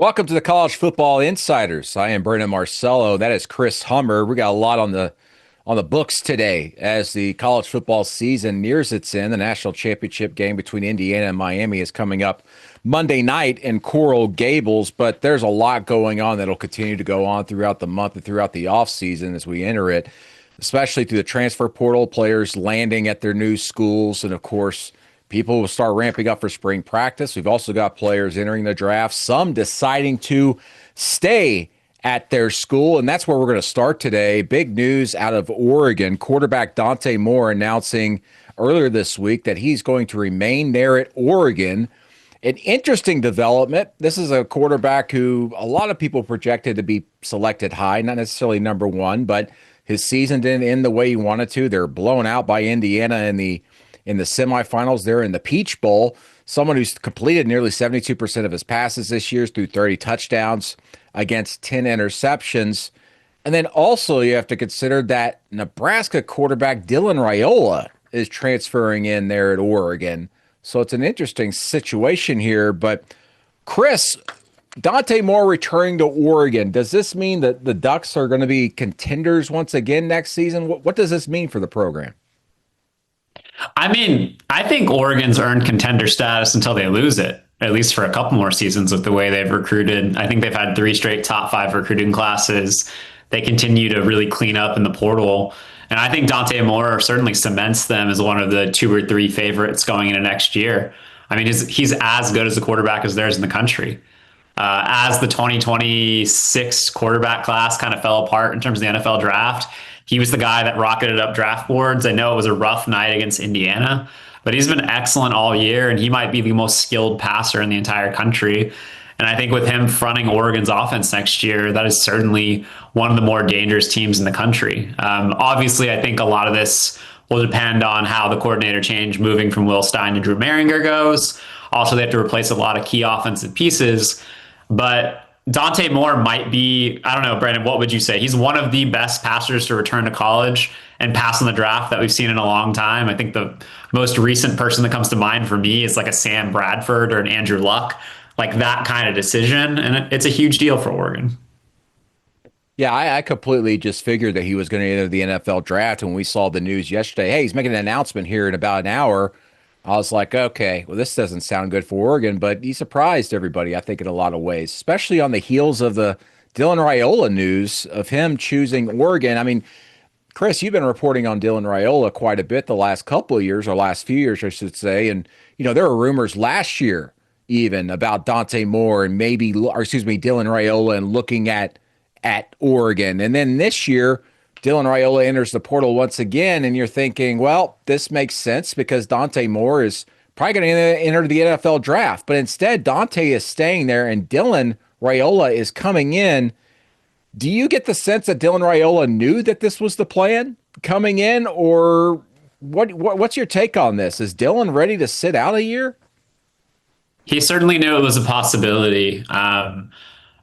Welcome to the College Football Insiders. I am Brennan Marcello. That is Chris Hummer. We got a lot on the books today as the college football season nears its end. The national championship game between Indiana and Miami is coming up Monday night in Coral Gables, but there's a lot going on that'll continue to go on throughout the month and throughout the offseason as we enter it, especially through the transfer portal, players landing at their new schools, and of course, people will start ramping up for spring practice. We've also got players entering the draft, some deciding to stay at their school, and that's where we're going to start today. Big news out of Oregon. Quarterback Dante Moore announcing earlier this week that he's going to remain there at Oregon. An interesting development. This is a quarterback who a lot of people projected to be selected high, not necessarily number one, but his season didn't end the way he wanted to. They're blown out by Indiana in the semifinals. They're in the Peach Bowl. Someone who's completed nearly 72% of his passes this year through 30 touchdowns against 10 interceptions. And then also you have to consider that Nebraska quarterback Dylan Raiola is transferring in there at Oregon. So it's an interesting situation here. But Chris, Dante Moore returning to Oregon, does this mean that the Ducks are going to be contenders once again next season? What does this mean for the program? I think Oregon's earned contender status until they lose it, at least for a couple more seasons with the way they've recruited. I think they've had three straight top five recruiting classes. They continue to really clean up in the portal. And I think Dante Moore certainly cements them as one of the two or three favorites going into next year. I mean, he's as good as a quarterback as theirs in the country. As the 2026 quarterback class kind of fell apart in terms of the NFL draft, he was the guy that rocketed up draft boards. I know it was a rough night against Indiana, but he's been excellent all year, and he might be the most skilled passer in the entire country. And I think with him fronting Oregon's offense next year, that is certainly one of the more dangerous teams in the country. Obviously, I think a lot of this will depend on how the coordinator change moving from Will Stein to Drew Maringer goes. Also, they have to replace a lot of key offensive pieces. But Dante Moore might be, I don't know, Brandon, what would you say? He's one of the best passers to return to college and pass in the draft that we've seen in a long time. I think the most recent person that comes to mind for me is like a Sam Bradford or an Andrew Luck, like that kind of decision. And it's a huge deal for Oregon. Yeah, I completely just figured that he was going to enter the NFL draft. When we saw the news yesterday, hey, he's making an announcement here in about an hour. I was like, okay, well, this doesn't sound good for Oregon, but he surprised everybody, I think, in a lot of ways, especially on the heels of the Dylan Raiola news of him choosing Oregon. I mean, Chris, you've been reporting on Dylan Raiola quite a bit the last couple of years, or last few years, I should say. And, there were rumors last year even about Dante Moore and Dylan Raiola and looking at Oregon. And then this year, Dylan Raiola enters the portal once again, and you're thinking, well, this makes sense because Dante Moore is probably going to enter the NFL draft. But instead, Dante is staying there, and Dylan Raiola is coming in. Do you get the sense that Dylan Raiola knew that this was the plan coming in, or what's your take on this? Is Dylan ready to sit out a year? He certainly knew it was a possibility.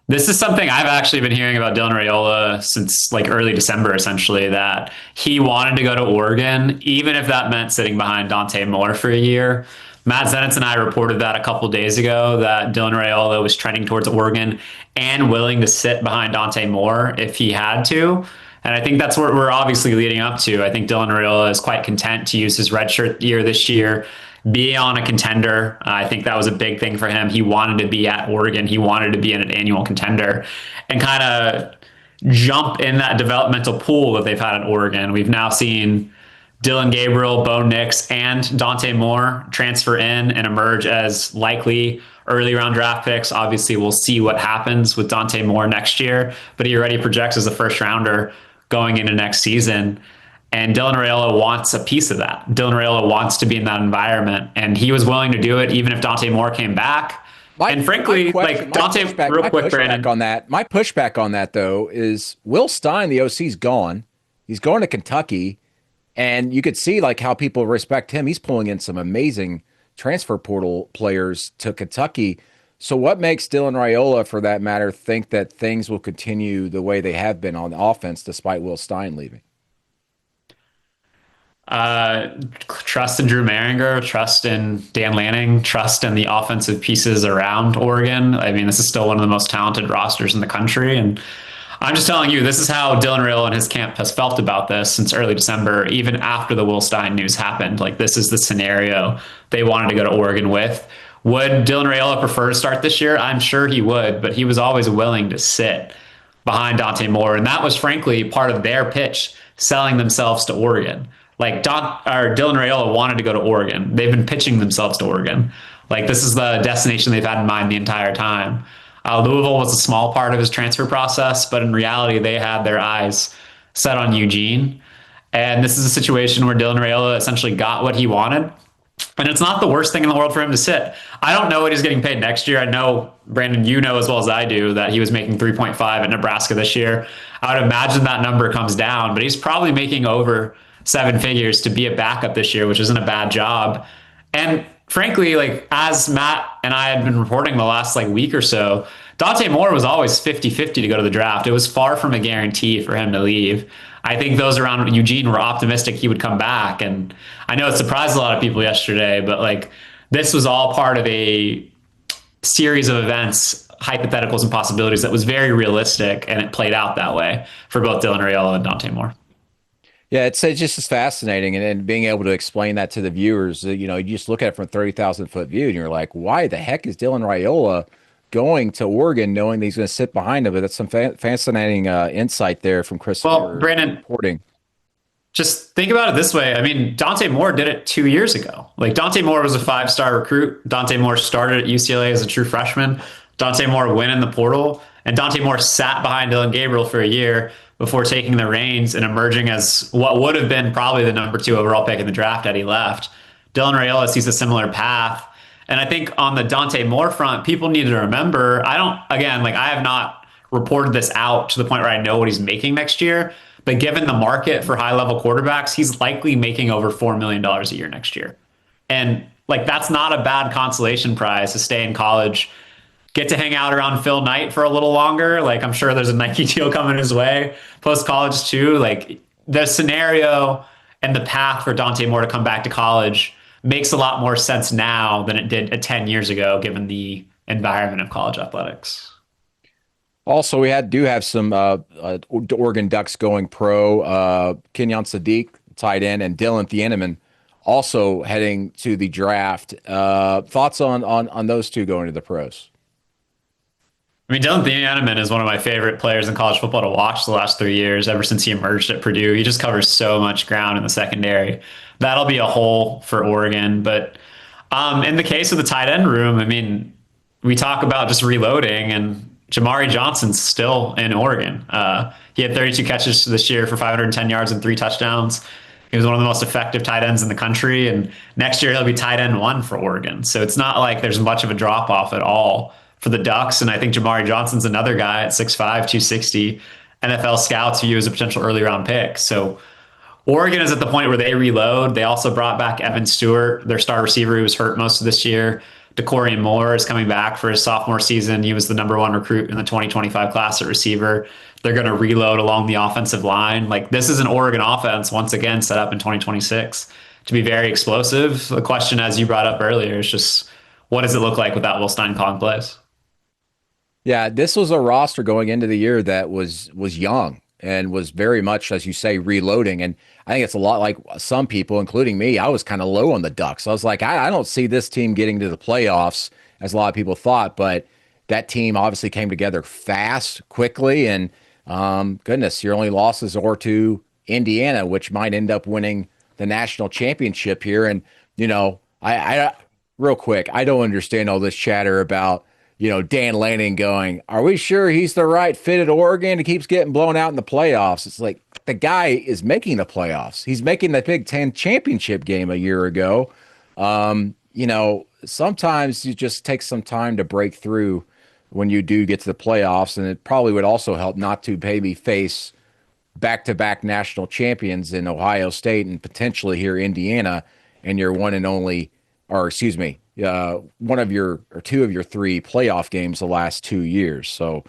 This is something I've actually been hearing about Dylan Raiola since like early December, essentially, that he wanted to go to Oregon, even if that meant sitting behind Dante Moore for a year. Matt Zenitz and I reported that a couple days ago, that Dylan Raiola was trending towards Oregon and willing to sit behind Dante Moore if he had to. And I think that's what we're obviously leading up to. I think Dylan Raiola is quite content to use his redshirt year this year, be on a contender. I think that was a big thing for him. He wanted to be at Oregon. He wanted to be in an annual contender and kind of jump in that developmental pool that they've had at Oregon. We've now seen Dylan Gabriel, Bo Nix, and Dante Moore transfer in and emerge as likely early round draft picks. Obviously, we'll see what happens with Dante Moore next year, but he already projects as a first rounder going into next season. And Dylan Raiola wants a piece of that. Dylan Raiola wants to be in that environment, and he was willing to do it even if Dante Moore came back. And frankly, like Dante, real quick, Brandon. My pushback on that, though, is Will Stein, the OC's gone. He's going to Kentucky, and you could see like how people respect him. He's pulling in some amazing transfer portal players to Kentucky. So what makes Dylan Raiola, for that matter, think that things will continue the way they have been on offense despite Will Stein leaving? Trust in Drew Maringer, trust in Dan Lanning, trust in the offensive pieces around Oregon. I mean, this is still one of the most talented rosters in the country. And I'm just telling you, this is how Dylan Raiola and his camp has felt about this since early December, even after the Will Stein news happened. Like, this is the scenario they wanted to go to Oregon with. Would Dylan Raiola prefer to start this year? I'm sure he would, but he was always willing to sit behind Dante Moore. And that was frankly part of their pitch selling themselves to Oregon. Like Dylan Raiola wanted to go to Oregon. They've been pitching themselves to Oregon. Like this is the destination they've had in mind the entire time. Louisville was a small part of his transfer process, but in reality, they had their eyes set on Eugene. And this is a situation where Dylan Raiola essentially got what he wanted. And it's not the worst thing in the world for him to sit. I don't know what he's getting paid next year. I know, Brandon, you know as well as I do that he was making 3.5 at Nebraska this year. I would imagine that number comes down, but he's probably making over seven figures to be a backup this year, which isn't a bad job. And frankly, like as Matt and I had been reporting the last like week or so, Dante Moore was always 50-50 to go to the draft. It was far from a guarantee for him to leave. I think those around Eugene were optimistic he would come back. And I know it surprised a lot of people yesterday, but like this was all part of a series of events, hypotheticals and possibilities that was very realistic. And it played out that way for both Dylan Raiola and Dante Moore. Yeah, it's just as fascinating, and being able to explain that to the viewers. You just look at it from a 30,000 foot view, and you're like, why the heck is Dylan Raiola going to Oregon, knowing that he's going to sit behind him? But that's some fascinating insight there from Chris. Well, Brandon, reporting. just think about it this way. I mean, Dante Moore did it 2 years ago. Like Dante Moore was a five-star recruit. Dante Moore started at UCLA as a true freshman. Dante Moore went in the portal, and Dante Moore sat behind Dylan Gabriel for a year before taking the reins and emerging as what would have been probably the number 2 overall pick in the draft had he left. Dylan Raiola sees a similar path. And I think on the Dante Moore front, people need to remember, I have not reported this out to the point where I know what he's making next year. But given the market for high level quarterbacks, he's likely making over $4 million a year next year. And like, that's not a bad consolation prize to stay in college, get to hang out around Phil Knight for a little longer. Like, I'm sure there's a Nike deal coming his way post college too. Like, the scenario and the path for Dante Moore to come back to college makes a lot more sense now than it did 10 years ago, given the environment of college athletics. Also, we do have some Oregon Ducks going pro. Kenyon Sadiq, tight end, and Dylan Thieneman also heading to the draft. Thoughts on those two going to the pros? I mean, Dylan Thieneman is one of my favorite players in college football to watch the last 3 years, ever since he emerged at Purdue. He just covers so much ground in the secondary. That'll be a hole for Oregon. But in the case of the tight end room, I mean, we talk about just reloading, and Jamari Johnson's still in Oregon. He had 32 catches this year for 510 yards and 3 touchdowns. He was one of the most effective tight ends in the country. And next year, he'll be tight end 1 for Oregon. So it's not like there's much of a drop off at all for the Ducks. And I think Jamari Johnson's another guy at 6'5", 260. NFL scouts view as a potential early round pick. So Oregon is at the point where they reload. They also brought back Evan Stewart, their star receiver, who was hurt most of this year. DeCorian Moore is coming back for his sophomore season. He was the number 1 recruit in the 2025 class at receiver. They're going to reload along the offensive line. Like, this is an Oregon offense, once again, set up in 2026 to be very explosive. The question, as you brought up earlier, is just, what does it look like without Will Stein calling plays? Yeah, this was a roster going into the year that was young and was very much, as you say, reloading. And I think it's a lot like some people, including me. I was kind of low on the Ducks. I was like, I don't see this team getting to the playoffs as a lot of people thought. But that team obviously came together fast, quickly. And goodness, your only losses are to Indiana, which might end up winning the national championship here. And, I real quick, I don't understand all this chatter about Dan Lanning going, are we sure he's the right fit at Oregon? He keeps getting blown out in the playoffs. It's like, the guy is making the playoffs. He's making the Big Ten championship game a year ago. Sometimes you just take some time to break through when you do get to the playoffs. And it probably would also help not to maybe face back-to-back national champions in Ohio State and potentially here Indiana, and your one and only, or excuse me, one of your or two of your 3 playoff games the last 2 years. So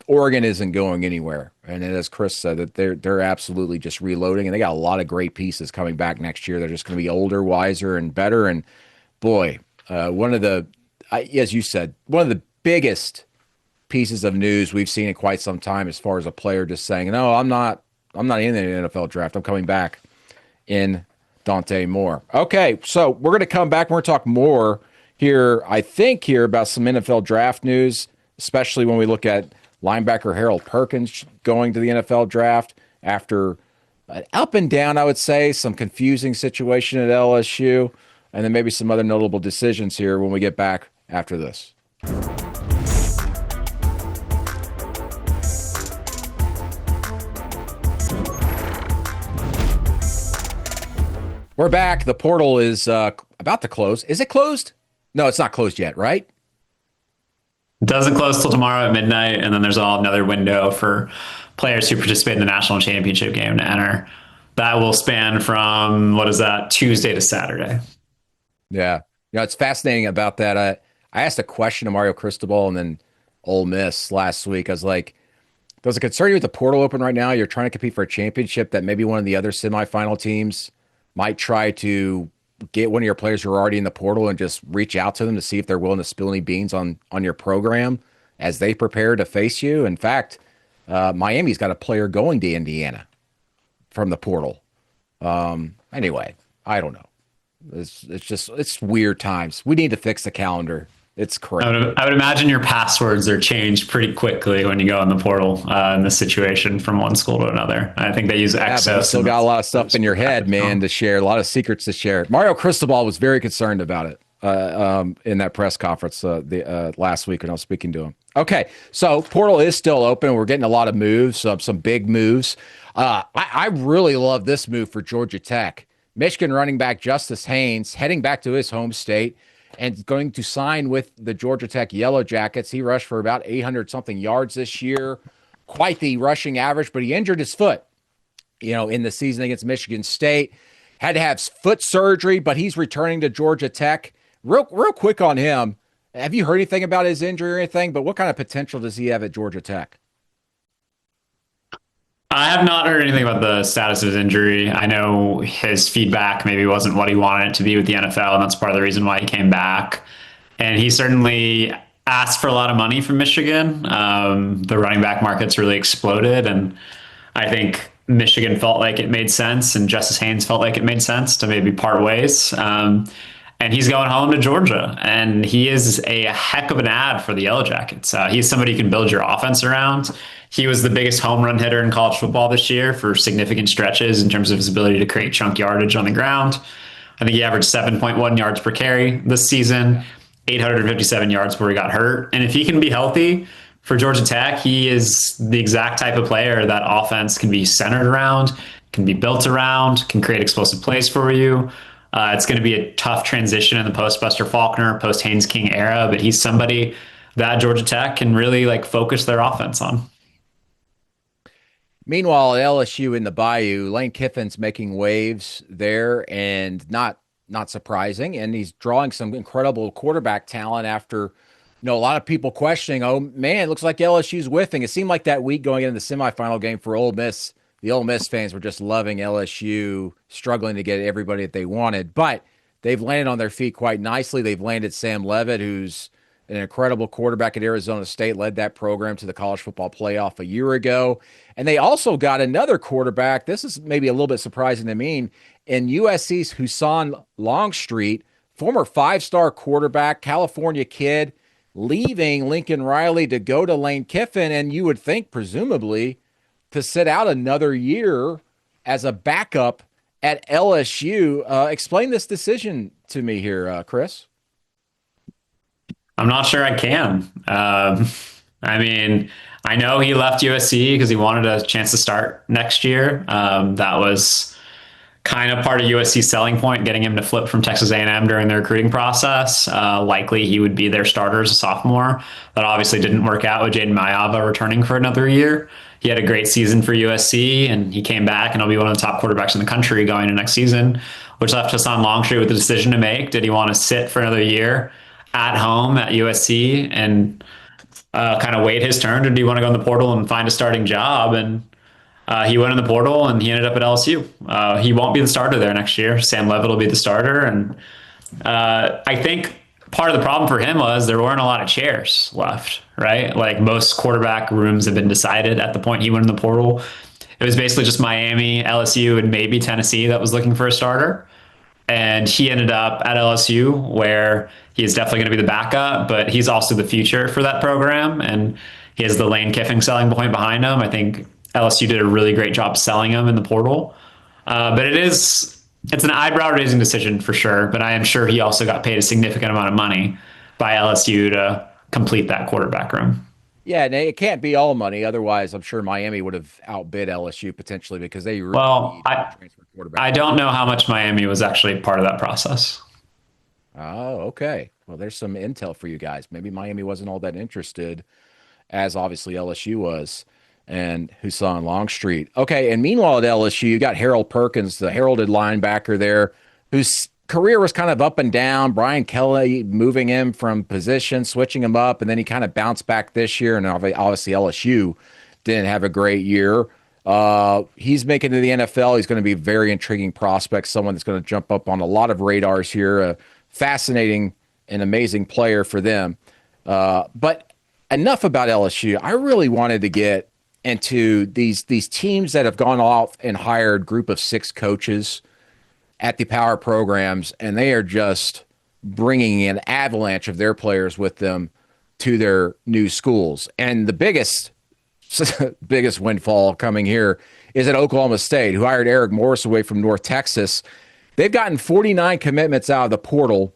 Oregon isn't going anywhere. And as Chris said, that they're absolutely just reloading, and they got a lot of great pieces coming back next year. They're just going to be older, wiser, and better. And boy, one of the, as you said, one of the biggest pieces of news we've seen in quite some time, as far as a player just saying, "No, I'm not in the NFL draft. I'm coming back." In Dante Moore. Okay, so we're going to come back. We're going to talk more here, I think, here about some NFL draft news, especially when we look at linebacker Harold Perkins going to the NFL draft after an up and down, I would say, some confusing situation at LSU, and then maybe some other notable decisions here when we get back after this. We're back. The portal is about to close. Is it closed? No, it's not closed yet, right? Doesn't close till tomorrow at midnight, and then there's another window for players who participate in the national championship game to enter. That will span from, what is that, Tuesday to Saturday. Yeah. It's fascinating about that. I asked a question to Mario Cristobal and then Ole Miss last week. I was like, does it concern you with the portal open right now? You're trying to compete for a championship that maybe one of the other semifinal teams might try to get one of your players who are already in the portal and just reach out to them to see if they're willing to spill any beans on your program as they prepare to face you. In fact, Miami's got a player going to Indiana from the portal. Anyway, I don't know. It's weird times. We need to fix the calendar. It's crazy. I would imagine your passwords are changed pretty quickly when you go in the portal in this situation from one school to another. I think they use Exos. But you still got a lot of stuff in your head, man, to share, a lot of secrets to share. Mario Cristobal was very concerned about it in that press conference last week when I was speaking to him. Okay, so portal is still open. We're getting a lot of moves, some big moves. I really love this move for Georgia Tech. Michigan running back Justice Haynes heading back to his home state and going to sign with the Georgia Tech Yellow Jackets. He rushed for about 800-something yards this year. Quite the rushing average, but he injured his foot, in the season against Michigan State. Had to have foot surgery, but he's returning to Georgia Tech. Real quick on him. Have you heard anything about his injury or anything? But what kind of potential does he have at Georgia Tech? I have not heard anything about the status of his injury. I know his feedback maybe wasn't what he wanted it to be with the NFL, and that's part of the reason why he came back. And he certainly asked for a lot of money from Michigan. The running back market's really exploded, and I think Michigan felt like it made sense, and Justice Haynes felt like it made sense to maybe part ways. And he's going home to Georgia, and he is a heck of an ad for the Yellow Jackets. He's somebody you can build your offense around. He was the biggest home run hitter in college football this year for significant stretches in terms of his ability to create chunk yardage on the ground. I think he averaged 7.1 yards per carry this season, 857 yards before he got hurt. And if he can be healthy for Georgia Tech, he is the exact type of player that offense can be centered around, can be built around, can create explosive plays for you. It's going to be a tough transition in the post-Buster Faulkner, post-Haynes King era, but he's somebody that Georgia Tech can really focus their offense on. Meanwhile, at LSU in the Bayou, Lane Kiffin's making waves there, and not surprising. And he's drawing some incredible quarterback talent after, a lot of people questioning, oh, man, it looks like LSU's whiffing. It seemed like that week going into the semifinal game for Ole Miss, the Ole Miss fans were just loving LSU, struggling to get everybody that they wanted. But they've landed on their feet quite nicely. They've landed Sam Leavitt, who's an incredible quarterback at Arizona State, led that program to the college football playoff a year ago. And they also got another quarterback. This is maybe a little bit surprising to me. In USC's Husan Longstreet, former five-star quarterback, California kid, leaving Lincoln Riley to go to Lane Kiffin. And you would think, presumably, to sit out another year as a backup at LSU. Explain this decision to me here, Chris. I'm not sure I can. I know he left USC because he wanted a chance to start next year. That was kind of part of USC's selling point, getting him to flip from Texas A&M during the recruiting process. Likely he would be their starter as a sophomore. That obviously didn't work out with Jaden Mayava returning for another year. He had a great season for USC, and he came back, and he'll be one of the top quarterbacks in the country going into next season, which left Husan Longstreet with a decision to make. Did he want to sit for another year at home at USC and kind of wait his turn, or do you want to go in the portal and find a starting job? And he went in the portal and he ended up at LSU. He won't be the starter there next year. Sam Levitt will be the starter. And I think part of the problem for him was there weren't a lot of chairs left, right? Like most quarterback rooms have been decided at the point he went in the portal. It was basically just Miami, LSU, and maybe Tennessee that was looking for a starter. And he ended up at LSU, where he is definitely going to be the backup, but he's also the future for that program. And he has the Lane Kiffin selling point behind him. I think LSU did a really great job selling him in the portal. But it's an eyebrow raising decision for sure. But I am sure he also got paid a significant amount of money by LSU to complete that quarterback room. Yeah, and it can't be all money. Otherwise, I'm sure Miami would have outbid LSU potentially because they really Well, need a I transfer quarterback. I don't know how much Miami was actually part of that process. Oh, okay. Well, there's some intel for you guys. Maybe Miami wasn't all that interested, as obviously LSU was, and Husan Longstreet. Okay, and meanwhile at LSU, you got Harold Perkins, the heralded linebacker there, whose career was kind of up and down. Brian Kelly moving him from position, switching him up, and then he kind of bounced back this year. And obviously LSU didn't have a great year. He's making it to the NFL. He's going to be a very intriguing prospect, someone that's going to jump up on a lot of radars here. A fascinating and amazing player for them. But enough about LSU. I really wanted to get into these teams that have gone off and hired group of 6 coaches at the power programs, and they are just bringing an avalanche of their players with them to their new schools. And the biggest windfall coming here is at Oklahoma State, who hired Eric Morris away from North Texas. They've gotten 49 commitments out of the portal.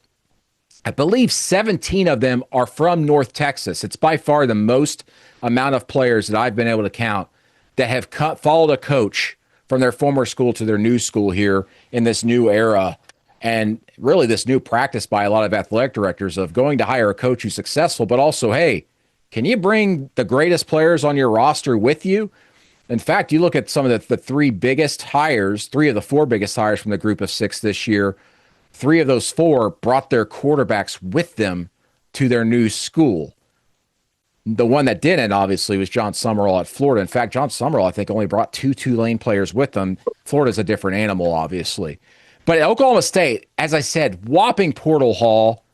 I believe 17 of them are from North Texas. It's by far the most amount of players that I've been able to count that have followed a coach from their former school to their new school here in this new era. And really this new practice by a lot of athletic directors of going to hire a coach who's successful, but also, hey, can you bring the greatest players on your roster with you? In fact, you look at some of the 3 biggest hires, 3 of the 4 biggest hires from the group of 6 this year. 3 of those 4 brought their quarterbacks with them to their new school. The one that didn't, obviously, was John Summerall at Florida. In fact, John Summerall, I think, only brought 2 Tulane players with them. Florida's a different animal, obviously. But at Oklahoma State, as I said, whopping portal haul.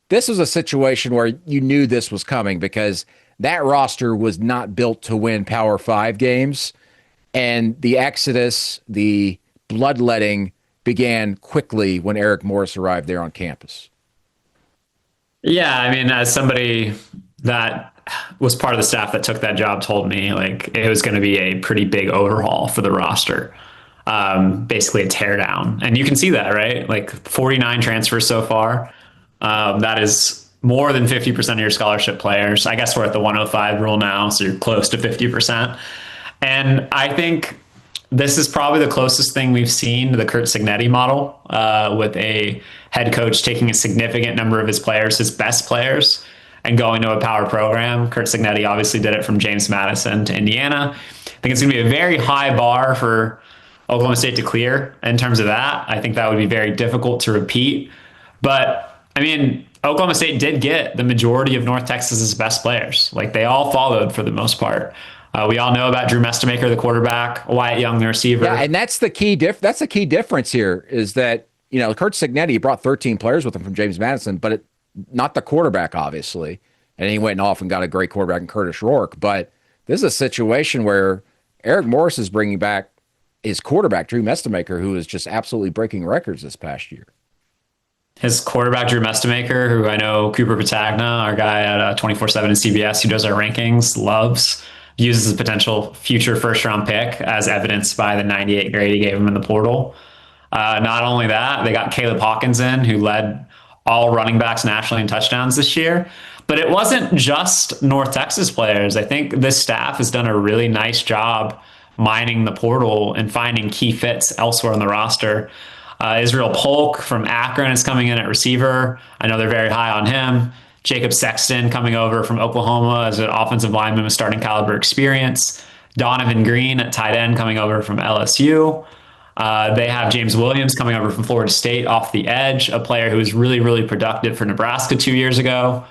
This was a situation where you knew this was coming because that roster was not built to win Power 5 games. And the exodus, the bloodletting began quickly when Eric Morris arrived there on campus. Yeah, I mean, as somebody that was part of the staff that took that job told me, like, it was going to be a pretty big overhaul for the roster. Basically a teardown. And you can see that, right? Like 49 transfers so far. That is more than 50% of your scholarship players. I guess we're at the 105 rule now, so you're close to 50%. And I think this is probably the closest thing we've seen to the Curt Cignetti model, with a head coach taking a significant number of his players, his best players, and going to a power program. Curt Cignetti obviously did it from James Madison to Indiana. I think it's going to be a very high bar for Oklahoma State to clear in terms of that. I think that would be very difficult to repeat. But, I mean, Oklahoma State did get the majority of North Texas's best players. Like, they all followed for the most part. We all know about Drew Mestemaker, the quarterback, Wyatt Young, the receiver. Yeah, and that's the key. That's the key difference here is that, you know, Curt Cignetti brought 13 players with him from James Madison, but not the quarterback, obviously. And he went off and got a great quarterback in Curtis Rourke. But this is a situation where Eric Morris is bringing back his quarterback, Drew Mestemaker, who is just absolutely breaking records this past year. His quarterback, Drew Mestemaker, who I know Cooper Patagna, our guy at 24/7 and CBS, who does our rankings, loves, uses a potential future first-round pick, as evidenced by the 98 grade he gave him in the portal. Not only that, they got Caleb Hawkins in, who led all running backs nationally in touchdowns this year. But it wasn't just North Texas players. I think this staff has done a really nice job mining the portal and finding key fits elsewhere on the roster. Israel Polk from Akron is coming in at receiver. I know they're very high on him. Jacob Sexton coming over from Oklahoma as an offensive lineman with starting caliber experience. Donovan Green at tight end coming over from LSU. They have James Williams coming over from Florida State off the edge, a player who was really, really productive for Nebraska 2 years ago.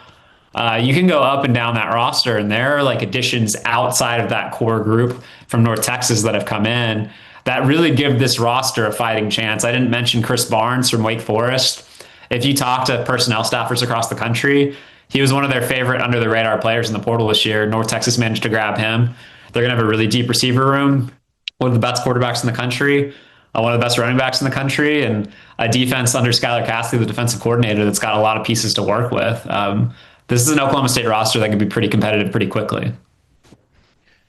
You can go up and down that roster, and there are like additions outside of that core group from North Texas that have come in that really give this roster a fighting chance. I didn't mention Chris Barnes from Wake Forest. If you talk to personnel staffers across the country, he was one of their favorite under the radar players in the portal this year. North Texas managed to grab him. They're going to have a really deep receiver room, one of the best quarterbacks in the country, one of the best running backs in the country, and a defense under Skylar Cassidy, the defensive coordinator, that's got a lot of pieces to work with. This is an Oklahoma State roster that can be pretty competitive pretty quickly.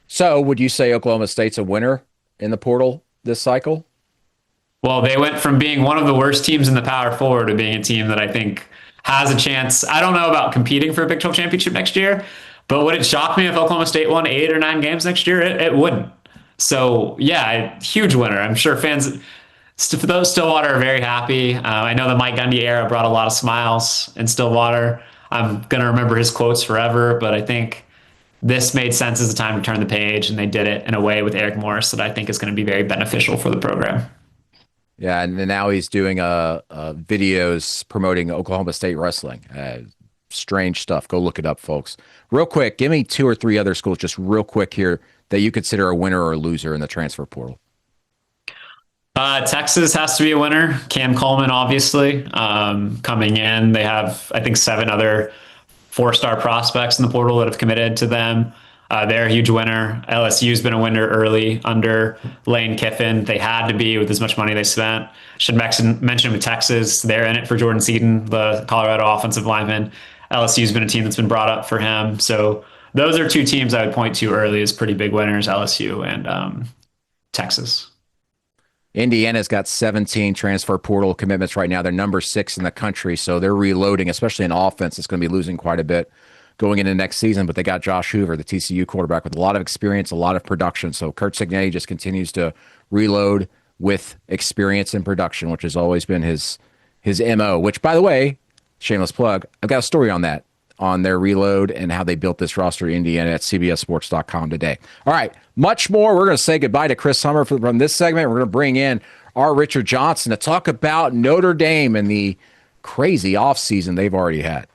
So, would you say Oklahoma State's a winner in the portal this cycle? Well, they went from being one of the worst teams in the Power Four to being a team that I think has a chance. I don't know about competing for a Big 12 championship next year, but would it shock me if Oklahoma State won 8 or 9 games next year? It wouldn't. So, yeah, huge winner. I'm sure fans, those Stillwater are very happy. I know the Mike Gundy era brought a lot of smiles in Stillwater. I'm going to remember his quotes forever, but I think this made sense as the time to turn the page, and they did it in a way with Eric Morris that I think is going to be very beneficial for the program. Yeah, and now he's doing videos promoting Oklahoma State wrestling. Strange stuff. Go look it up, folks. Real quick, give me 2 or 3 other schools, just real quick here, that you consider a winner or a loser in the transfer portal. Texas has to be a winner. Cam Coleman, obviously, coming in. They have, I think, 7 other 4-star prospects in the portal that have committed to them. They're a huge winner. LSU's been a winner early under Lane Kiffin. They had to be with as much money they spent. Should mention with Texas, they're in it for Jordan Seaton, the Colorado offensive lineman. LSU's been a team that's been brought up for him. So those are 2 teams I would point to early as pretty big winners, LSU and Texas. Indiana's got 17 transfer portal commitments right now. They're number 6 in the country, so they're reloading, especially in offense. It's going to be losing quite a bit going into next season, but they got Josh Hoover, the TCU quarterback, with a lot of experience, a lot of production. So Kurt Cignetti just continues to reload with experience and production, which has always been his MO, which, by the way, shameless plug, I've got a story on that, on their reload and how they built this roster in Indiana at cbssports.com today. All right, much more. We're going to say goodbye to Chris Hummer from this segment. We're going to bring in our Richard Johnson to talk about Notre Dame and the crazy offseason they've already had.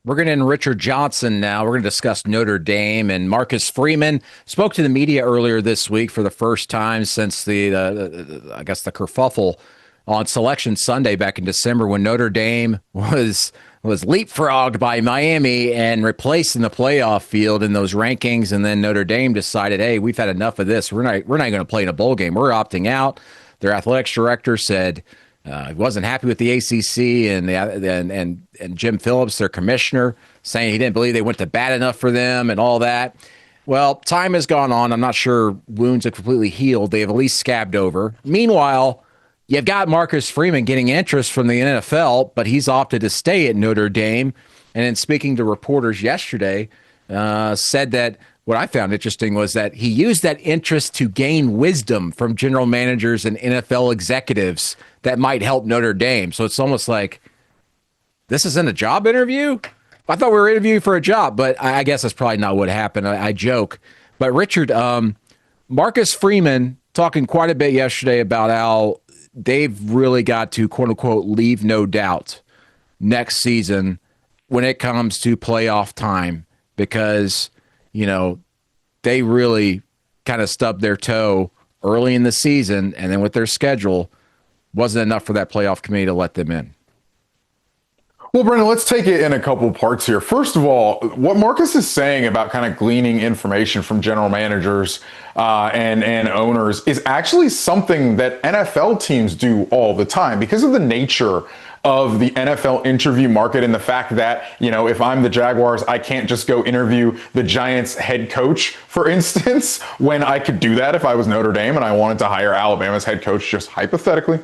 We're going to in Richard Johnson now. We're going to discuss Notre Dame, and Marcus Freeman spoke to the media earlier this week for the first time since the kerfuffle on Selection Sunday back in December when Notre Dame was leapfrogged by Miami and replaced in the playoff field in those rankings. And then Notre Dame decided, hey, we've had enough of this. We're not going to play in a bowl game. We're opting out. Their athletics director said he wasn't happy with the ACC, and Jim Phillips, their commissioner, saying he didn't believe they went to bat enough for them and all that. Well, time has gone on. I'm not sure wounds have completely healed. They have at least scabbed over. Meanwhile, you've got Marcus Freeman getting interest from the NFL, but he's opted to stay at Notre Dame. And in speaking to reporters yesterday, said that what I found interesting was that he used that interest to gain wisdom from general managers and NFL executives that might help Notre Dame. So it's almost like, this isn't a job interview? I thought we were interviewing for a job, but I guess that's probably not what happened. I joke. But Richard, Marcus Freeman talking quite a bit yesterday about how they've really got to, quote unquote, leave no doubt next season when it comes to playoff time, because, you know, they really kind of stubbed their toe early in the season, and then with their schedule, wasn't enough for that playoff committee to let them in. Well, Brendan, let's take it in a couple parts here. First of all, what Marcus is saying about kind of gleaning information from general managers and owners is actually something that NFL teams do all the time because of the nature of the NFL interview market and the fact that, you know, if I'm the Jaguars, I can't just go interview the Giants head coach, for instance, when I could do that if I was Notre Dame and I wanted to hire Alabama's head coach, just hypothetically.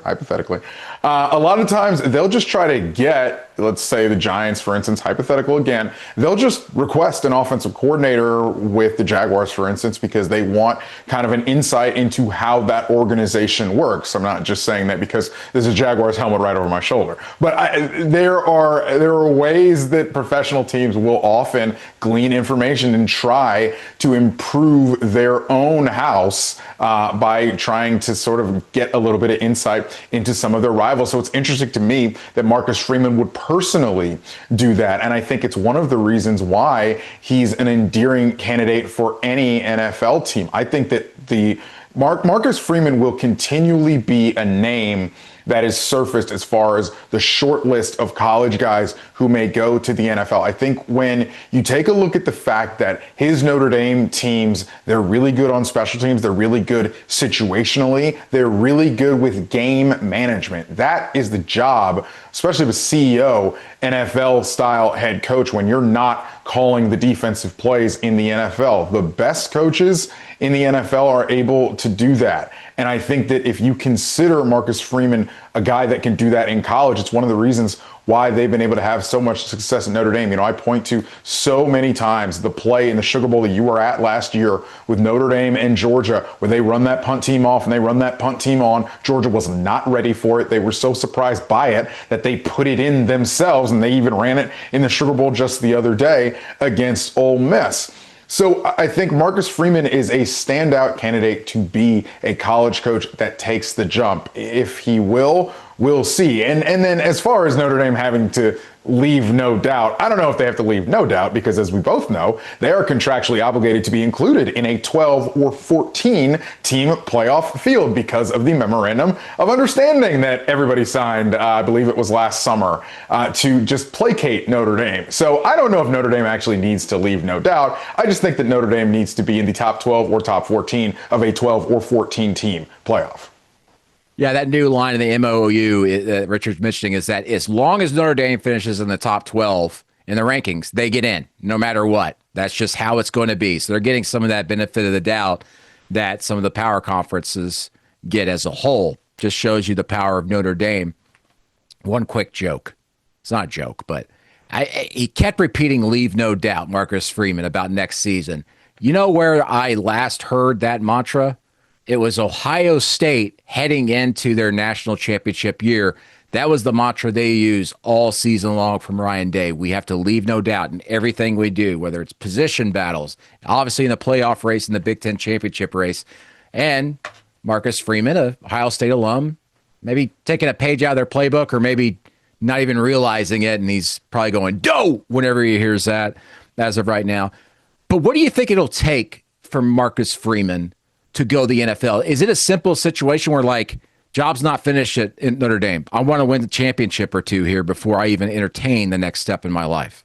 A lot of times they'll just try to get let's say the Giants, for instance, hypothetical again, they'll just request an offensive coordinator with the Jaguars, for instance, because they want kind of an insight into how that organization works. I'm not just saying that because there's a Jaguars helmet right over my shoulder, but there are ways that professional teams will often glean information and try to improve their own house by trying to sort of get a little bit of insight into some of their rivals. So it's interesting to me that Marcus Freeman would personally do that. And I think it's one of the reasons why he's an endearing candidate for any NFL team. I think that Marcus Freeman will continually be a name that is surfaced as far as the short list of college guys who may go to the NFL. I think when you take a look at the fact that his Notre Dame teams, they're really good on special teams, they're really good situationally, they're really good with game management. That is the job, especially of a CEO, NFL-style head coach, when you're not calling the defensive plays in the NFL. The best coaches in the NFL are able to do that. And I think that if you consider Marcus Freeman a guy that can do that in college, it's one of the reasons why they've been able to have so much success at Notre Dame. You know, I point to so many times the play in the Sugar Bowl that you were at last year with Notre Dame and Georgia, where they run that punt team off and they run that punt team on. Georgia was not ready for it. They were so surprised by it that they put it in themselves, and they even ran it in the Sugar Bowl just the other day against Ole Miss. So I think Marcus Freeman is a standout candidate to be a college coach that takes the jump. If he will, we'll see. And then as far as Notre Dame having to leave no doubt, I don't know if they have to leave no doubt, because as we both know, they are contractually obligated to be included in a 12 or 14 team playoff field because of the memorandum of understanding that everybody signed, I believe it was last summer, to just placate Notre Dame. So I don't know if Notre Dame actually needs to leave no doubt. I just think that Notre Dame needs to be in the top 12 or top 14 of a 12 or 14 team playoff. Yeah, that new line in the MOU that Richard's mentioning is that as long as Notre Dame finishes in the top 12 in the rankings, they get in no matter what. That's just how it's going to be. So they're getting some of that benefit of the doubt that some of the power conferences get as a whole. Just shows you the power of Notre Dame. One quick joke. It's not a joke, but he kept repeating leave no doubt, Marcus Freeman, about next season. You know where I last heard that mantra? It was Ohio State heading into their national championship year. That was the mantra they use all season long from Ryan Day. We have to leave no doubt in everything we do, whether it's position battles, obviously in the playoff race, in the Big Ten championship race. And Marcus Freeman, a Ohio State alum, maybe taking a page out of their playbook or maybe not even realizing it, and he's probably going, "Doe!" whenever he hears that as of right now. But what do you think it'll take for Marcus Freeman to go to the NFL? Is it a simple situation where, like, job's not finished at Notre Dame, I want to win the championship or two here before I even entertain the next step in my life?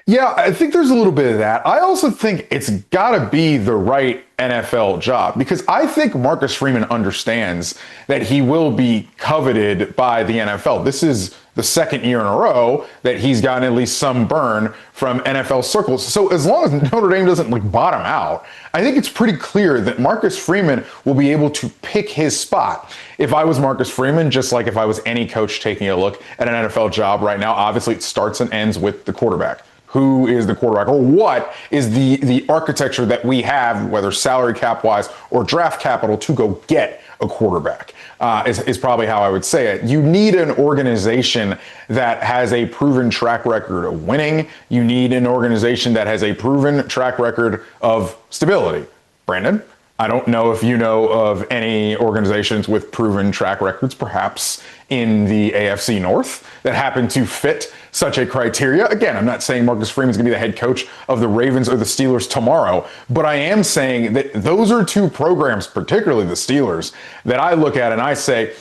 Yeah, I think there's a little bit of that. I also think it's got to be the right NFL job, because I think Marcus Freeman understands that he will be coveted by the NFL. This is the second year in a row that he's gotten at least some burn from NFL circles. So as long as Notre Dame doesn't bottom out, I think it's pretty clear that Marcus Freeman will be able to pick his spot. If I was Marcus Freeman, just like if I was any coach taking a look at an NFL job right now, obviously it starts and ends with the quarterback. Who is the quarterback, or what is the architecture that we have, whether salary cap wise or draft capital, to go get a quarterback, is probably how I would say it. You need an organization that has a proven track record of winning. You need an organization that has a proven track record of stability. Brandon, I don't know if you know of any organizations with proven track records, perhaps in the AFC North, that happen to fit such a criteria. Again, I'm not saying Marcus Freeman is going to be the head coach of the Ravens or the Steelers tomorrow, but I am saying that those are two programs, particularly the Steelers, that I look at and I say,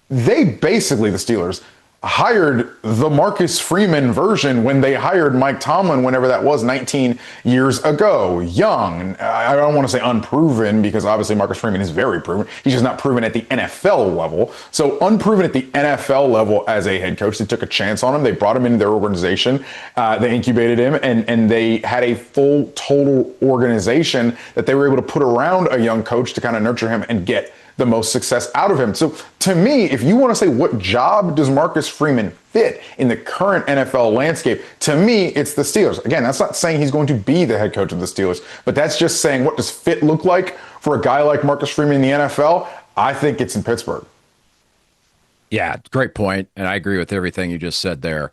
they basically, the Steelers, hired the Marcus Freeman version when they hired Mike Tomlin, whenever that was, 19 years ago. Young, I don't want to say unproven, because obviously Marcus Freeman is very proven. He's just not proven at the NFL level. So unproven at the NFL level as a head coach. They took a chance on him. They brought him into their organization. They incubated him, and they had a full, total organization that they were able to put around a young coach to kind of nurture him and get the most success out of him. So to me, if you want to say what job does Marcus Freeman fit in the current NFL landscape, to me, it's the Steelers. Again, that's not saying he's going to be the head coach of the Steelers, but that's just saying what does fit look like for a guy like Marcus Freeman in the NFL? I think it's in Pittsburgh. Yeah, great point, and I agree with everything you just said there.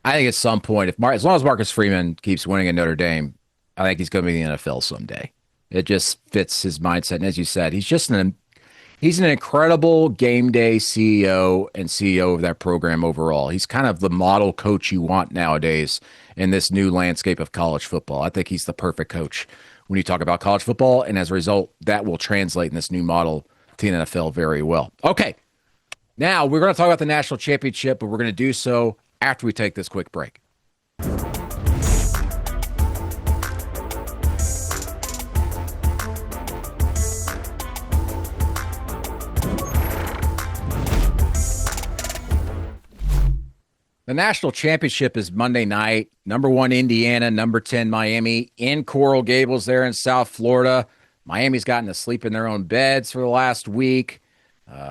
I think at some point, as long as Marcus Freeman keeps winning at Notre Dame, I think he's going to be in the NFL someday. It just fits his mindset, and as you said, he's an incredible game day CEO and CEO of that program overall. He's kind of the model coach you want nowadays in this new landscape of college football. I think he's the perfect coach when you talk about college football, and as a result, that will translate in this new model to the NFL very well. Okay. Now, we're going to talk about the national championship, but we're going to do so after we take this quick break. The national championship is Monday night. Number 1, Indiana. Number 10, Miami. In Coral Gables there in South Florida. Miami's gotten to sleep in their own beds for the last week.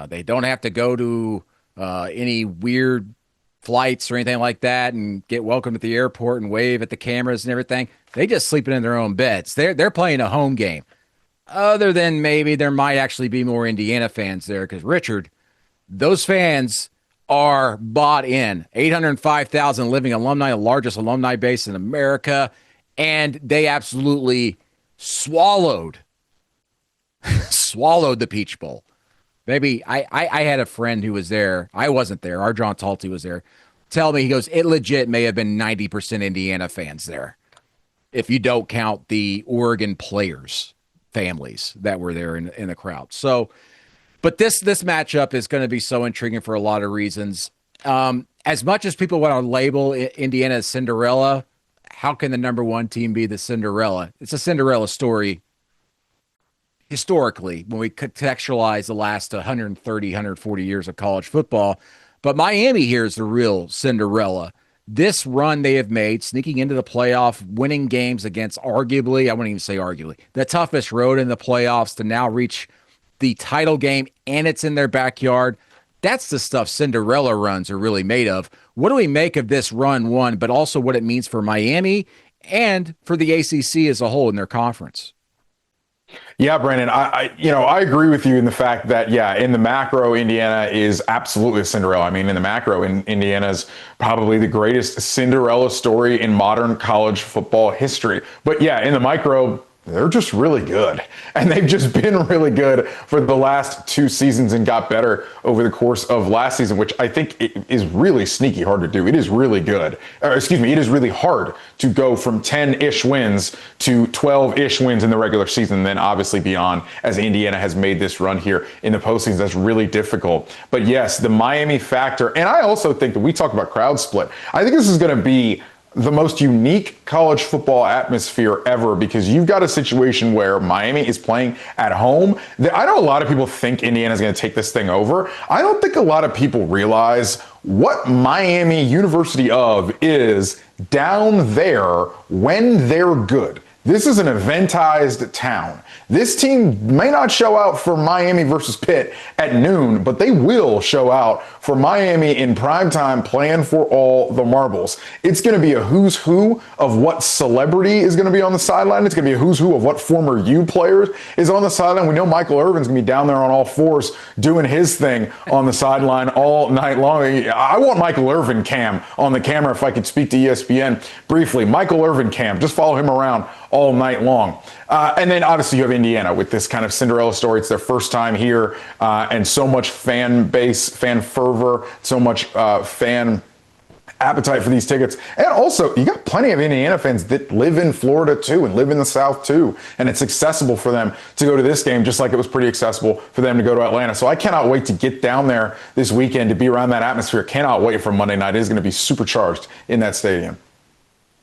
They don't have to go to any weird flights or anything like that and get welcomed at the airport and wave at the cameras and everything. They just sleeping in their own beds. They're playing a home game. Other than maybe there might actually be more Indiana fans there because, Richard, those fans are bought in. 805,000 living alumni, the largest alumni base in America, and they absolutely swallowed the Peach Bowl. Maybe I had a friend who was there. I wasn't there. Our John Talty was there. Tell me, he goes, it legit may have been 90% Indiana fans there, if you don't count the Oregon players' families that were there in the crowd. So, but this matchup is going to be so intriguing for a lot of reasons. As much as people want to label Indiana as Cinderella, how can the number 1 team be the Cinderella? It's a Cinderella story historically when we contextualize the last 130, 140 years of college football. But Miami here is the real Cinderella. This run they have made, sneaking into the playoff, winning games against arguably, I wouldn't even say arguably, the toughest road in the playoffs to now reach the title game, and it's in their backyard. That's the stuff Cinderella runs are really made of. What do we make of this run, one, but also what it means for Miami and for the ACC as a whole in their conference? Yeah, Brandon, I agree with you in the fact that, yeah, in the macro, Indiana is absolutely a Cinderella. I mean, in the macro, Indiana's probably the greatest Cinderella story in modern college football history. But yeah, in the micro, they're just really good. And they've just been really good for the last 2 seasons and got better over the course of last season, which I think is really sneaky hard to do. It is really good. It is really hard to go from 10-ish wins to 12-ish wins in the regular season, then obviously beyond, as Indiana has made this run here in the postseason. That's really difficult. But yes, the Miami factor. And I also think that we talk about crowd split. I think this is going to be the most unique college football atmosphere ever, because you've got a situation where Miami is playing at home. I know a lot of people think Indiana's going to take this thing over. I don't think a lot of people realize what Miami University of is down there when they're good. This is an eventized town. This team may not show out for Miami versus Pitt at noon, but they will show out for Miami in primetime, playing for all the marbles. It's going to be a who's who of what celebrity is going to be on the sideline. It's going to be a who's who of what former U players is on the sideline. We know Michael Irvin's going to be down there on all fours doing his thing on the sideline all night long. I want Michael Irvin cam on the camera if I could speak to ESPN briefly. Michael Irvin cam, just follow him around all night long. And then obviously you have Indiana with this kind of Cinderella story. It's their first time here, and so much fan base, fan fervor, so much fan appetite for these tickets. And also, you got plenty of Indiana fans that live in Florida too and live in the South too. And it's accessible for them to go to this game, just like it was pretty accessible for them to go to Atlanta. So I cannot wait to get down there this weekend to be around that atmosphere. Cannot wait for Monday night. It is going to be supercharged in that stadium.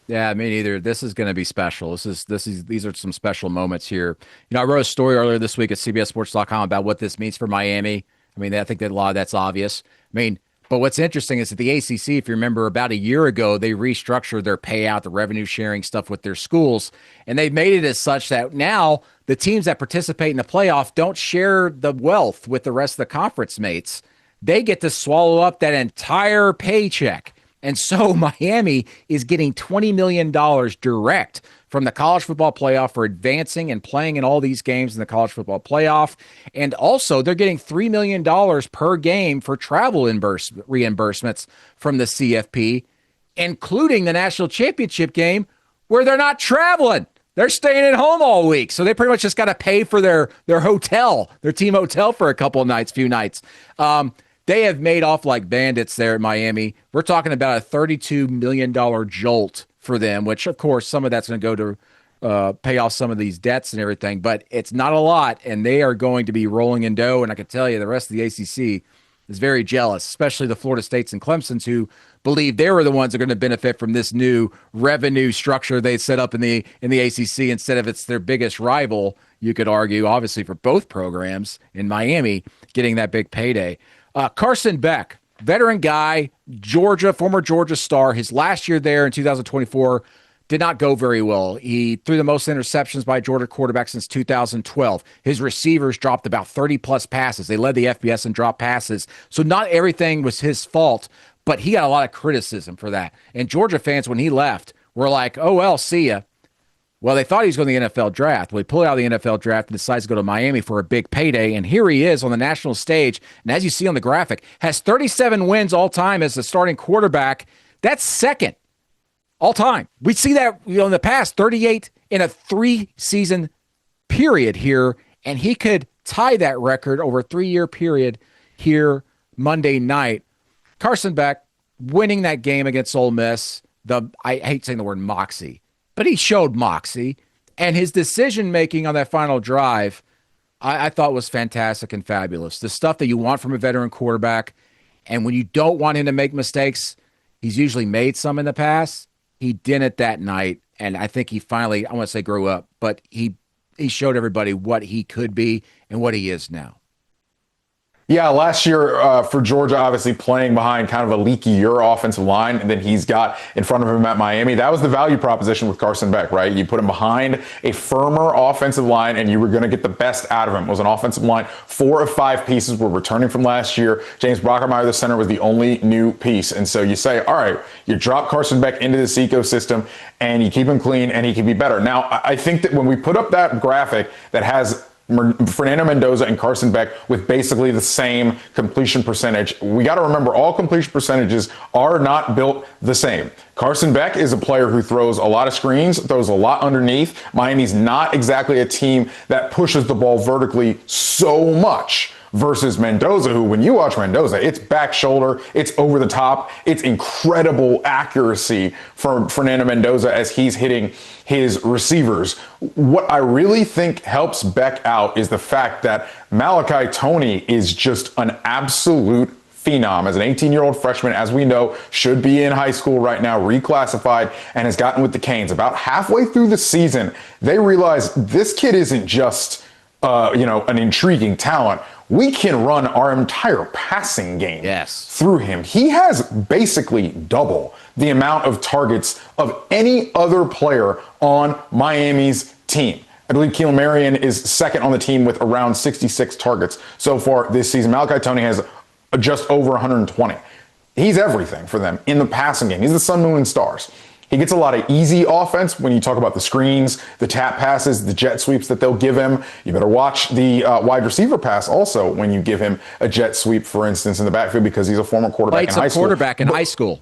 Yeah, me neither. This is going to be special. These are some special moments here. You know, I wrote a story earlier this week at CBSSports.com about what this means for Miami. I mean, I think that a lot of that's obvious. I mean, But what's interesting is that the ACC, if you remember, about a year ago, they restructured their payout, the revenue sharing stuff with their schools, and they've made it as such that now the teams that participate in the playoff don't share the wealth with the rest of the conference mates. They get to swallow up that entire paycheck. And so Miami is getting $20 million direct from the college football playoff for advancing and playing in all these games in the college football playoff. And also, they're getting $3 million per game for travel reimbursements from the CFP, including the national championship game where they're not traveling. They're staying at home all week. So they pretty much just got to pay for their hotel, their team hotel for a couple of nights, few nights. They have made off like bandits there at Miami. We're talking about a $32 million jolt for them, which, of course, some of that's going to go to pay off some of these debts and everything, but it's not a lot, and they are going to be rolling in dough, and I can tell you the rest of the ACC is very jealous, especially the Florida States and Clemsons, who believe they were the ones that are going to benefit from this new revenue structure they set up in the ACC instead of it's their biggest rival, you could argue, obviously, for both programs in Miami getting that big payday. Carson Beck, veteran guy, Georgia, former Georgia star. His last year there in 2024 did not go very well. He threw the most interceptions by a Georgia quarterback since 2012. His receivers dropped about 30-plus passes. They led the FBS in drop passes. So not everything was his fault, but he got a lot of criticism for that. And Georgia fans, when he left, were like, oh, well, see ya. Well, they thought he was going to the NFL draft. Well, he pulled out of the NFL draft and decides to go to Miami for a big payday. And here he is on the national stage. And as you see on the graphic, has 37 wins all time as the starting quarterback. That's second all time. We see that in the past, 38 in a 3-season period here. And he could tie that record over a 3-year period here Monday night. Carson Beck winning that game against Ole Miss. I hate saying the word moxie, but he showed moxie, and his decision-making on that final drive, I thought was fantastic and fabulous. The stuff that you want from a veteran quarterback, and when you don't want him to make mistakes, he's usually made some in the past. He didn't that night, and I think he finally, I want to say grew up, but he showed everybody what he could be and what he is now. Yeah, last year for Georgia, obviously playing behind kind of a leakier offensive line than he's got in front of him at Miami. That was the value proposition with Carson Beck, right? You put him behind a firmer offensive line and you were going to get the best out of him. It was an offensive line. 4 of 5 pieces were returning from last year. James Brockermeyer, the center, was the only new piece. And so you say, all right, you drop Carson Beck into this ecosystem and you keep him clean and he can be better. Now, I think that when we put up that graphic that has Fernando Mendoza and Carson Beck with basically the same completion percentage, we got to remember all completion percentages are not built the same. Carson Beck is a player who throws a lot of screens, throws a lot underneath. Miami's not exactly a team that pushes the ball vertically so much versus Mendoza, who, when you watch Mendoza, it's back shoulder, it's over the top, it's incredible accuracy from Fernando Mendoza as he's hitting his receivers. What I really think helps Beck out is the fact that Malachi Toney is just an absolute phenom. As an 18-year-old freshman, as we know, should be in high school right now, reclassified, and has gotten with the Canes. About halfway through the season, they realized this kid isn't just an intriguing talent. We can run our entire passing game through him. He has basically double the amount of targets of any other player on Miami's team. I believe Keelan Marion is second on the team with around 66 targets so far this season. Malachi Toney has just over 120. He's everything for them in the passing game. He's the sun, moon, and stars. He gets a lot of easy offense when you talk about the screens, the tap passes, the jet sweeps that they'll give him. You better watch the wide receiver pass also when you give him a jet sweep, for instance, in the backfield, because he's a former quarterback in high school. Quarterback in high school.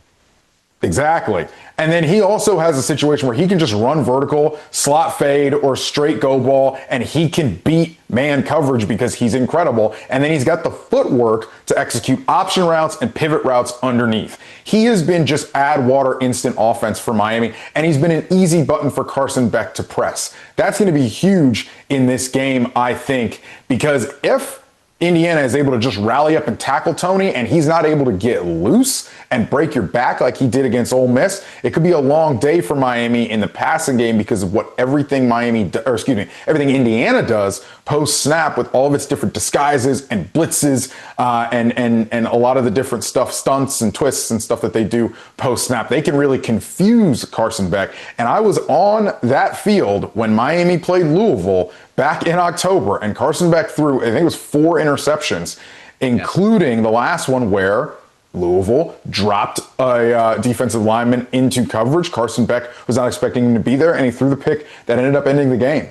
Exactly. And then he also has a situation where he can just run vertical, slot fade, or straight go ball, and he can beat man coverage because he's incredible. And then he's got the footwork to execute option routes and pivot routes underneath. He has been just add water instant offense for Miami, and he's been an easy button for Carson Beck to press. That's going to be huge in this game, I think, because if Indiana is able to just rally up and tackle Tony, and he's not able to get loose and break your back like he did against Ole Miss, it could be a long day for Miami in the passing game because of what everything everything Indiana does post snap with all of its different disguises and blitzes and a lot of the different stunts and twists and stuff that they do post snap. They can really confuse Carson Beck. And I was on that field when Miami played Louisville back in October, and Carson Beck threw, I think it was 4 interceptions, including the last one where Louisville dropped a defensive lineman into coverage. Carson Beck was not expecting him to be there, and he threw the pick that ended up ending the game.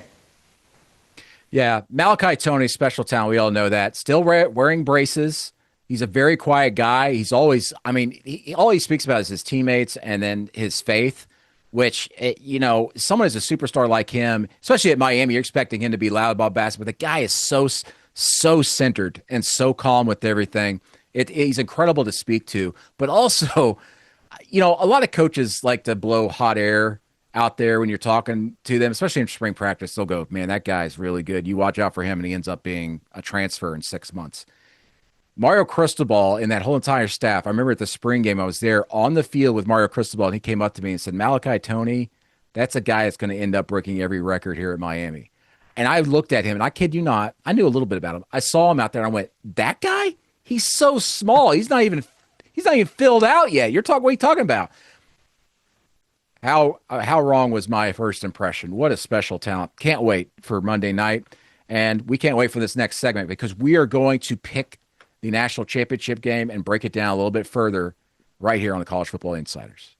Yeah, Malachi Tony, special talent. We all know that. Still wearing braces. He's a very quiet guy. He's always, all he speaks about is his teammates and then his faith, which, someone is a superstar like him, especially at Miami, you're expecting him to be loud about basketball. The guy is so centered and so calm with everything. He's incredible to speak to, but also, a lot of coaches like to blow hot air out there when you're talking to them, especially in spring practice. They'll go, man, that guy's really good. You watch out for him, and he ends up being a transfer in 6 months. Mario Cristobal and that whole entire staff, I remember at the spring game, I was there on the field with Mario Cristobal, and he came up to me and said, Malachi Tony, that's a guy that's going to end up breaking every record here at Miami. And I looked at him, and I kid you not, I knew a little bit about him. I saw him out there, and I went, that guy? He's so small. He's not even filled out yet. What are you talking about? How wrong was my first impression? What a special talent. Can't wait for Monday night. And we can't wait for this next segment because we are going to pick the national championship game and break it down a little bit further right here on the College Football Insiders.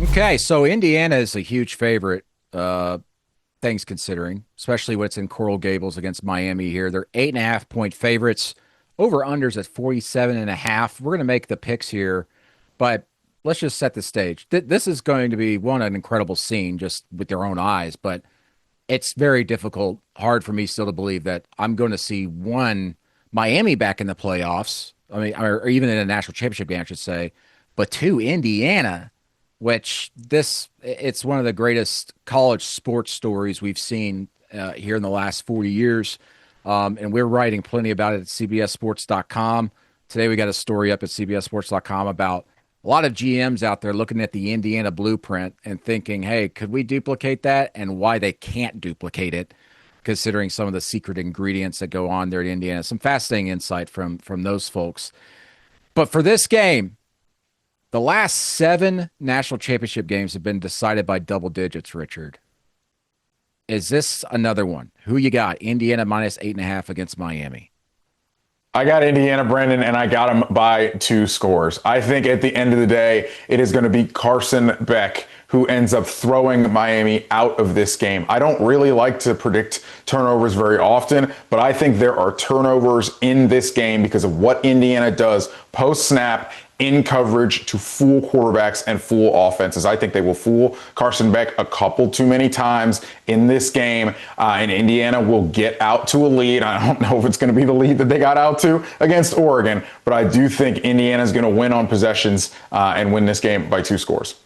Okay, so Indiana is a huge favorite, things considering, especially when it's in Coral Gables against Miami here. They're 8.5-point favorites. Over-unders at 47.5. We're going to make the picks here, but let's just set the stage. This is going to be, an incredible scene just with their own eyes, but it's very difficult, hard for me still to believe that I'm going to see, Miami back in the playoffs, or even in a national championship game, I should say, but 2, Indiana, which it's one of the greatest college sports stories we've seen here in the last 40 years. And we're writing plenty about it at CBSSports.com. Today we got a story up at CBSSports.com about a lot of GMs out there looking at the Indiana blueprint and thinking, hey, could we duplicate that? And why they can't duplicate it, considering some of the secret ingredients that go on there at Indiana. Some fascinating insight from those folks. But for this game, the last 7 national championship games have been decided by double digits, Richard. Is this another one? Who you got? Indiana minus 8.5 against Miami. I got Indiana, Brendan, and I got them by 2 scores. I think at the end of the day, it is going to be Carson Beck who ends up throwing Miami out of this game. I don't really like to predict turnovers very often, but I think there are turnovers in this game because of what Indiana does post-snap in coverage to fool quarterbacks and fool offenses. I think they will fool Carson Beck a couple too many times in this game, and Indiana will get out to a lead. I don't know if it's going to be the lead that they got out to against Oregon, but I do think Indiana is going to win on possessions and win this game by 2 scores.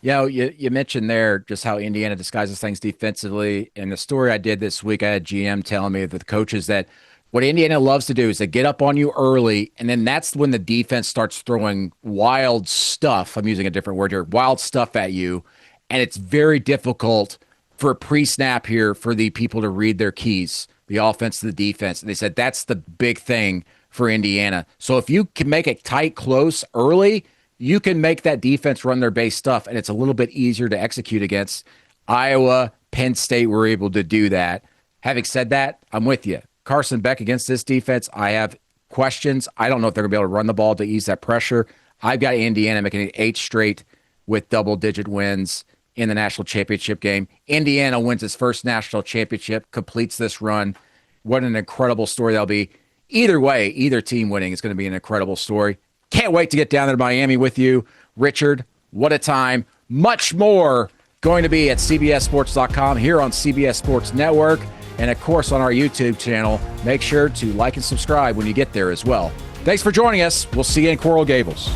You mentioned there just how Indiana disguises things defensively. In the story I did this week, I had GM telling me that the coaches that what Indiana loves to do is they get up on you early, and then that's when the defense starts throwing wild stuff. I'm using a different word here, wild stuff at you, and it's very difficult for pre-snap here for the people to read their keys, the offense to the defense. And they said that's the big thing for Indiana. So if you can make it tight, close, early, you can make that defense run their base stuff, and it's a little bit easier to execute against. Iowa, Penn State were able to do that. Having said that, I'm with you. Carson Beck against this defense, I have questions. I don't know if they're going to be able to run the ball to ease that pressure. I've got Indiana making it 8 straight with double-digit wins in the national championship game. Indiana wins its first national championship, completes this run. What an incredible story that'll be. Either way, either team winning is going to be an incredible story. Can't wait to get down there to Miami with you. Richard, what a time. Much more going to be at CBSSports.com, here on CBS Sports Network, and of course on our YouTube channel. Make sure to like and subscribe when you get there as well. Thanks for joining us. We'll see you in Coral Gables.